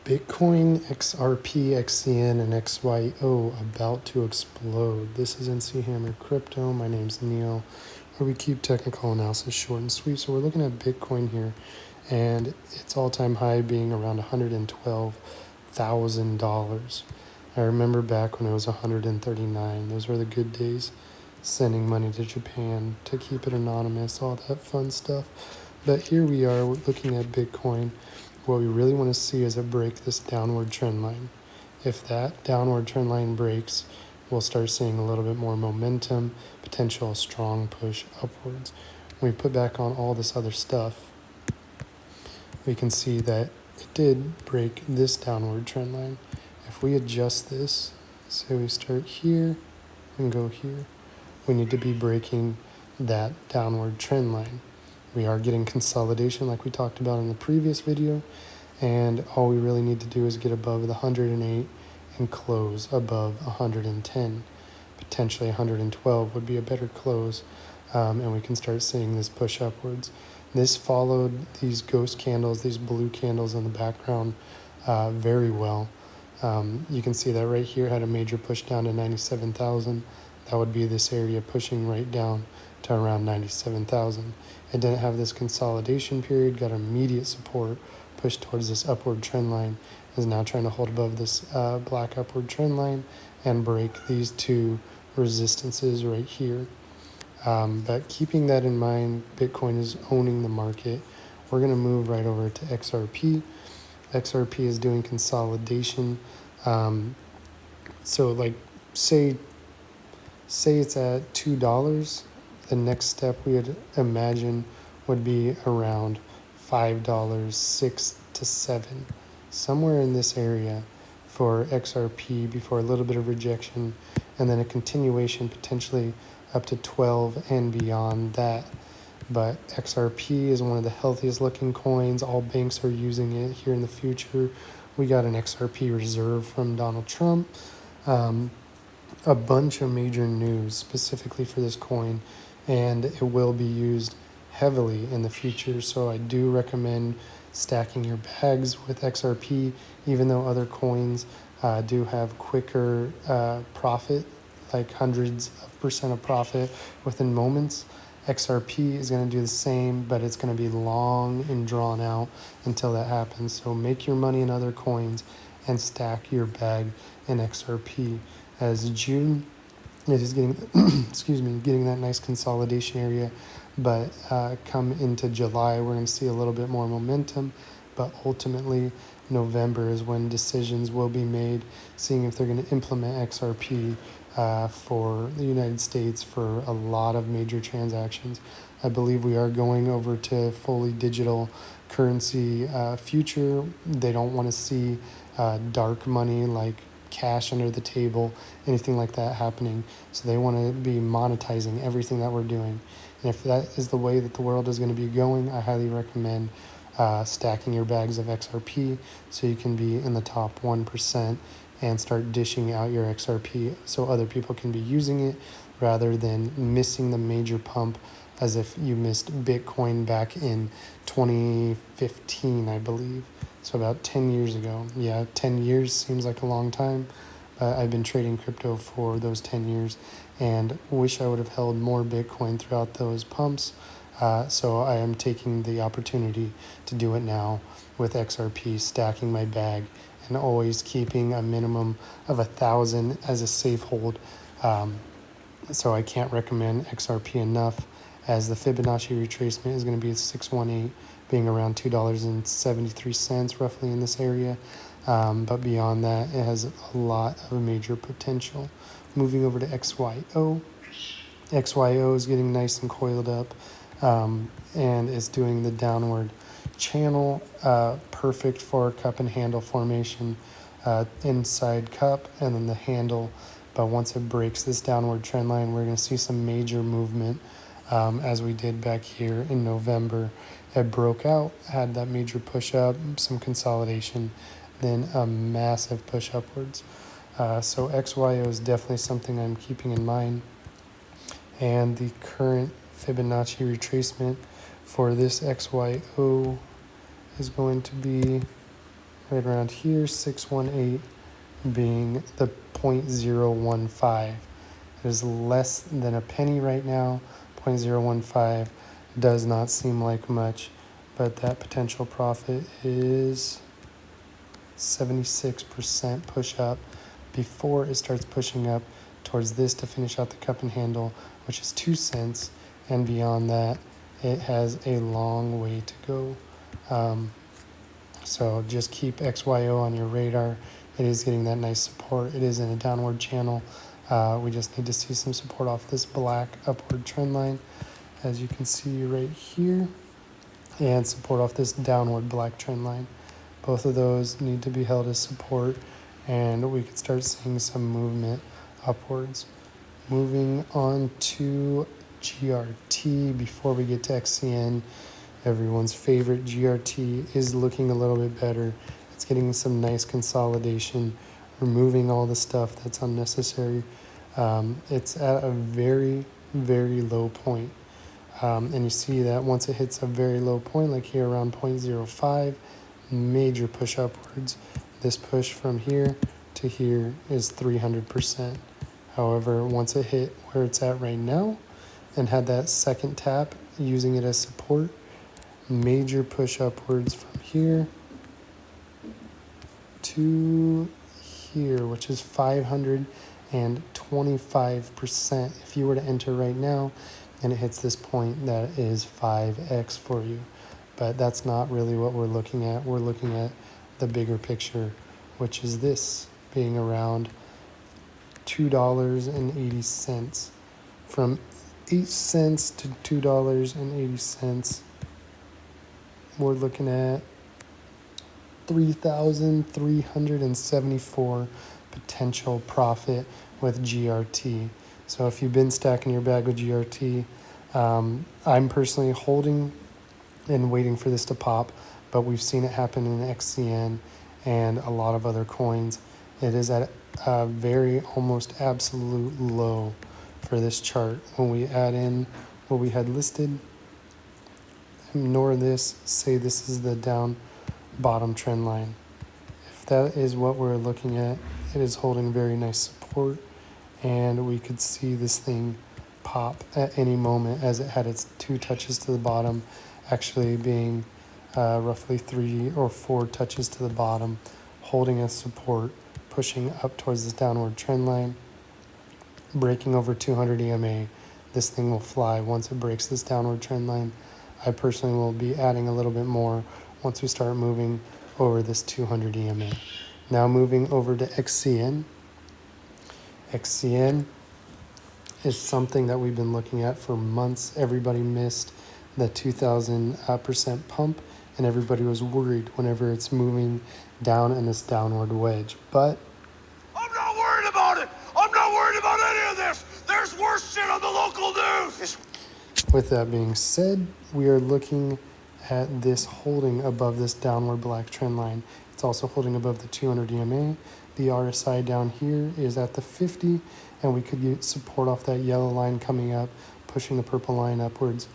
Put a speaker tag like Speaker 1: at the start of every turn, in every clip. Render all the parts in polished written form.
Speaker 1: Bitcoin, XRP, XCN, and XYO about to explode. This is NC Hammer Crypto. My name's Neil, where we keep technical analysis short and sweet. So we're looking at Bitcoin here, and its all-time high being around $112,000. I remember back when it was 139. Those were the good days, sending money to Japan to keep it anonymous, all that fun stuff. But here we are looking at Bitcoin. What we really want to see is it break this downward trend line. If that downward trend line breaks, we'll start seeing a little bit more momentum, potential strong push upwards. When we put back on all this other stuff, we can see that it did break this downward trend line. If we adjust this, say we start here and go here, we need to be breaking that downward trend line. We are getting consolidation like we talked about in the previous video, and all we really need to do is get above the 108 and close above 110. Potentially 112 would be a better close, and we can start seeing this push upwards. This followed these ghost candles, these blue candles in the background very well. You can see that right here had a major push down to 97,000. That would be this area pushing right down to around 97,000. It didn't have this consolidation period, got immediate support, pushed towards this upward trend line, is now trying to hold above this black upward trend line and break these two resistances right here. But keeping that in mind, Bitcoin is owning the market. We're going to move right over to XRP. XRP is doing consolidation. So like say it's at $2, the next step we would imagine would be around $5, 6 to 7, somewhere in this area for XRP before a little bit of rejection, and then a continuation potentially up to 12 and beyond that. But XRP is one of the healthiest looking coins. All banks are using it here in the future. We got an XRP reserve from Donald Trump. A bunch of major news specifically for this coin, and it will be used heavily in the future. So I do recommend stacking your bags with XRP, even though other coins do have quicker profit, like hundreds of % of profit within moments. XRP is going to do the same, but it's going to be long and drawn out until that happens. So make your money in other coins and stack your bag in XRP. As June, it is getting, getting that nice consolidation area. But come into July, we're going to see a little bit more momentum. But ultimately, November is when decisions will be made, seeing if they're going to implement XRP for the United States for a lot of major transactions. I believe we are going over to fully digital currency future. They don't want to see dark money like cash under the table, anything like that happening. So they want to be monetizing everything that we're doing. And if that is the way that the world is going to be going, I highly recommend stacking your bags of XRP so you can be in the top 1% and start dishing out your XRP so other people can be using it rather than missing the major pump as if you missed Bitcoin back in 2015, I believe. So about 10 years ago. Yeah, 10 years seems like a long time. I've been trading crypto for those 10 years and wish I would have held more Bitcoin throughout those pumps. So I am taking the opportunity to do it now with XRP, stacking my bag and always keeping a minimum of 1,000 as a safe hold. So I can't recommend XRP enough, as the Fibonacci retracement is going to be at 618, being around $2.73 roughly in this area. But beyond that, it has a lot of major potential. Moving over to XYO. XYO is getting nice and coiled up, and is doing the downward channel, perfect for cup and handle formation, inside cup and then the handle. But once it breaks this downward trend line, we're going to see some major movement, as we did back here in November. It broke out, had that major push up, some consolidation, then a massive push upwards. So XYO is definitely something I'm keeping in mind. And the current Fibonacci retracement for this XYO is going to be right around here, 618 being the 0.015. It is less than a penny right now. 0.015 does not seem like much, but that potential profit is 76% push up before it starts pushing up towards this to finish out the cup and handle, which is 2 cents, and beyond that it has a long way to go. So just keep XYO on your radar. It is getting that nice support. It is in a downward channel. We just need to see some support off this black upward trend line, as you can see right here, and support off this downward black trend line. Both of those need to be held as support, and we could start seeing some movement upwards. Moving on to GRT before we get to XCN. Everyone's favorite, GRT is looking a little bit better. It's getting some nice consolidation, removing all the stuff that's unnecessary. It's at a very, very low point. And you see that once it hits a very low point, like here around 0.05, major push upwards. This push from here to here is 300%. However, once it hit where it's at right now and had that second tap using it as support, major push upwards from here to here, which is 525%. If you were to enter right now and it hits this point, that is 5x for you. But that's not really what we're looking at. We're looking at the bigger picture, which is this being around $2.80. From 8 cents to $2.80, we're looking at 3,374 potential profit with GRT. So if you've been stacking your bag with GRT, I'm personally holding and waiting for this to pop, but we've seen it happen in XCN and a lot of other coins. It is at a very almost absolute low for this chart. When we add in what we had listed, ignore this, say this is the down bottom trend line. If that is what we're looking at, it is holding very nice support, and we could see this thing pop at any moment as it had its 2 touches to the bottom, actually being roughly 3 or 4 touches to the bottom, holding as support, pushing up towards this downward trend line, breaking over 200 EMA. This thing will fly once it breaks this downward trend line. I personally will be adding a little bit more once we start moving over this 200 EMA. Now moving over to XCN. XCN is something that we've been looking at for months. Everybody missed the 2,000% pump, and everybody was worried whenever it's moving down in this downward wedge. But
Speaker 2: I'm not worried about it. I'm not worried about any of this. There's worse shit on the local news.
Speaker 1: With that being said, we are looking at this holding above this downward black trend line. It's also holding above the 200 EMA. The RSI down here is at the 50, and we could get support off that yellow line coming up, pushing the purple line upwards.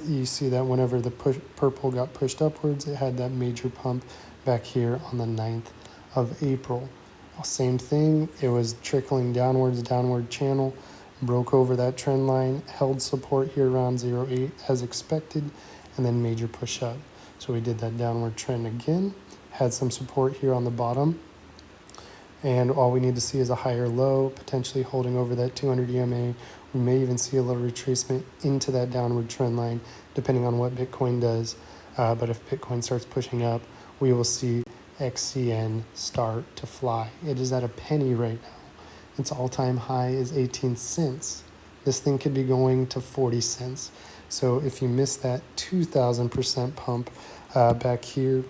Speaker 1: You see that whenever the purple got pushed upwards, it had that major pump back here on the 9th of April. Same thing, it was trickling downwards, downward channel, broke over that trend line, held support here around 0.8 as expected, and then major push up. So we did that downward trend again, had some support here on the bottom, and all we need to see is a higher low, potentially holding over that 200 EMA. We may even see a little retracement into that downward trend line, depending on what Bitcoin does. But if Bitcoin starts pushing up, we will see XCN start to fly. It is at a penny right now. Its all-time high is 18 cents. This thing could be going to 40 cents. So if you missed that 2,000% pump back here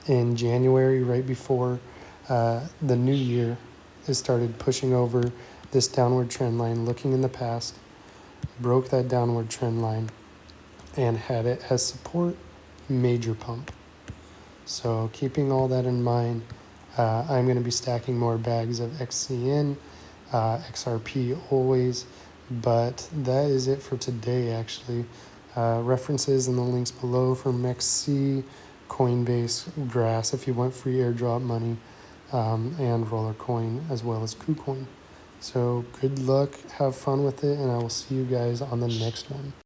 Speaker 1: in January, right before the new year, it started pushing over this downward trend line, looking in the past, broke that downward trend line, and had it as support, major pump. So keeping all that in mind, I'm going to be stacking more bags of XCN, XRP always, but that is it for today actually. References in the links below for MEXC, Coinbase, Grass if you want free airdrop money, and Rollercoin as well as KuCoin. So good luck, have fun with it, and I will see you guys on the next one.